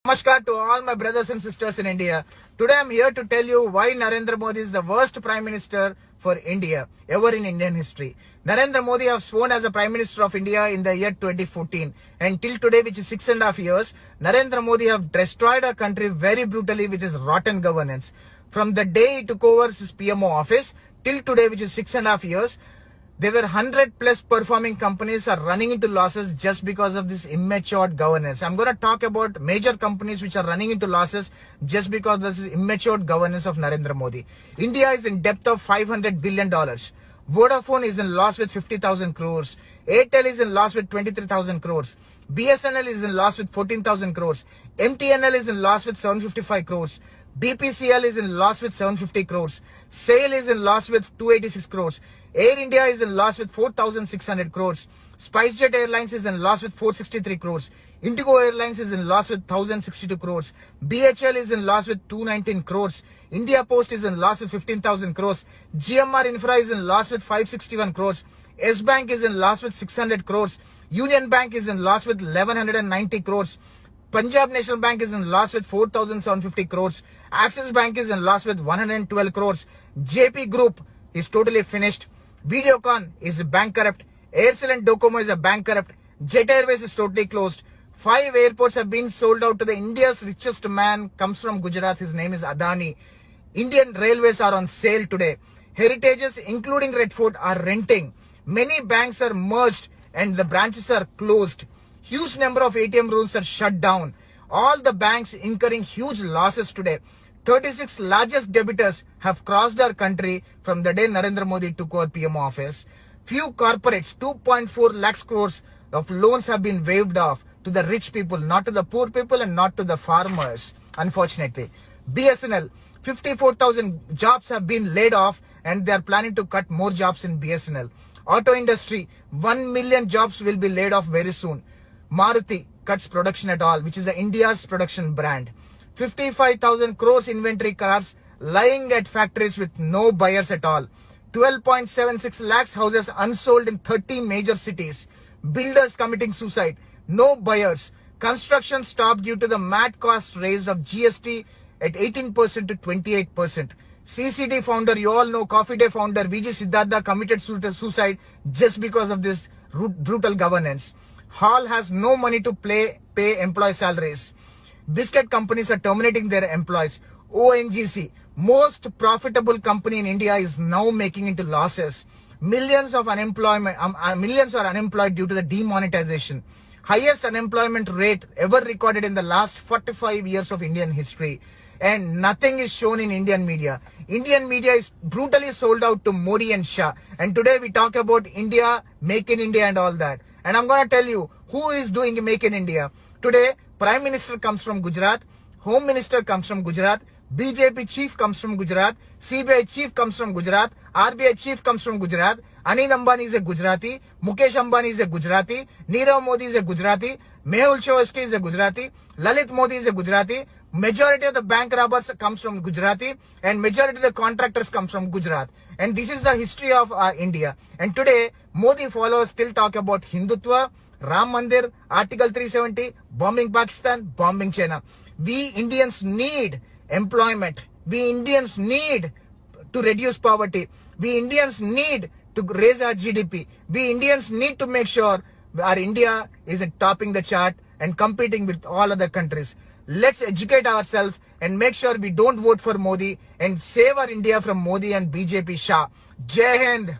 Namaskar to all my brothers and sisters in India. Today I'm here to tell you why Narendra Modi is the worst Prime Minister for India ever in Indian history. Narendra Modi has sworn as a Prime Minister of India in the year 2014 and till today, which is 6.5 years, Narendra Modi have destroyed our country very brutally with his rotten governance. From the day he took over his PMO office till today, which is 6.5 years, there were 100 plus performing companies are running into losses just because of this immature governance. I'm going to talk about major companies which are running into losses just because of this immature governance of Narendra Modi. India is in debt of $500 billion. Vodafone is in loss with 50,000 crores. Airtel is in loss with 23,000 crores. BSNL is in loss with 14,000 crores. MTNL is in loss with 755 crores. BPCL is in loss with 750 crores. SAIL is in loss with 286 crores. Air India is in loss with 4,600 crores. SpiceJet Airlines is in loss with 463 crores. Indigo Airlines is in loss with 1,062 crores. BHL is in loss with 219 crores. India Post is in loss with 15,000 crores. GMR Infra is in loss with 561 crores. S Bank is in loss with 600 crores. Union Bank is in loss with 1,190 crores. Punjab National Bank is in loss with 4,750 crores. Axis Bank is in loss with 112 crores. JP Group is totally finished. Videocon is bankrupt. Aircel and Docomo is bankrupt. Jet Airways is totally closed. 5 airports have been sold out to the India's richest man, comes from Gujarat. His name is Adani. Indian Railways are on sale today. Heritages, including Red Fort, are renting. Many banks are merged and the branches are closed. Huge number of ATM rooms are shut down. All the banks incurring huge losses today. 36 largest debtors have crossed our country from the day Narendra Modi took over PMO office. Few corporates, 2.4 lakhs crores of loans have been waived off to the rich people, not to the poor people and not to the farmers, unfortunately. BSNL, 54,000 jobs have been laid off and they are planning to cut more jobs in BSNL. Auto industry, 1 million jobs will be laid off very soon. Maruti cuts production at all, which is India's production brand. 55,000 crores inventory cars lying at factories with no buyers at all. 12.76 lakhs houses unsold in 30 major cities. Builders committing suicide. No buyers. Construction stopped due to the mad cost raised of GST at 18% to 28%. CCD founder, you all know, Coffee Day founder VG Siddhartha committed suicide just because of this brutal governance. Hall has no money to pay employee salaries. Biscuit companies are terminating their employees. ONGC, most profitable company in India, is now making into losses. Millions are unemployed due to the demonetization. Highest unemployment rate ever recorded in the last 45 years of Indian history. And nothing is shown in Indian media. Indian media is brutally sold out to Modi and Shah. And today we talk about India, Make in India and all that. And I'm going to tell you who is doing Make in India. Today, Prime Minister comes from Gujarat. Home Minister comes from Gujarat. BJP Chief comes from Gujarat. CBI Chief comes from Gujarat. RBI Chief comes from Gujarat. Anil Ambani is a Gujarati. Mukesh Ambani is a Gujarati. Nirav Modi is a Gujarati. Mehul Chokshi is a Gujarati. Lalit Modi is a Gujarati. Majority of the bank robbers comes from Gujarati and majority of the contractors comes from Gujarat. And this is the history of India. And today, Modi followers still talk about Hindutva, Ram Mandir, Article 370, bombing Pakistan, bombing China. We Indians need employment. We Indians need to reduce poverty. We Indians need to raise our GDP. We Indians need to make sure our India is topping the chart and competing with all other countries. Let's educate ourselves and make sure we don't vote for Modi and save our India from Modi and BJP Shah. Jai Hind.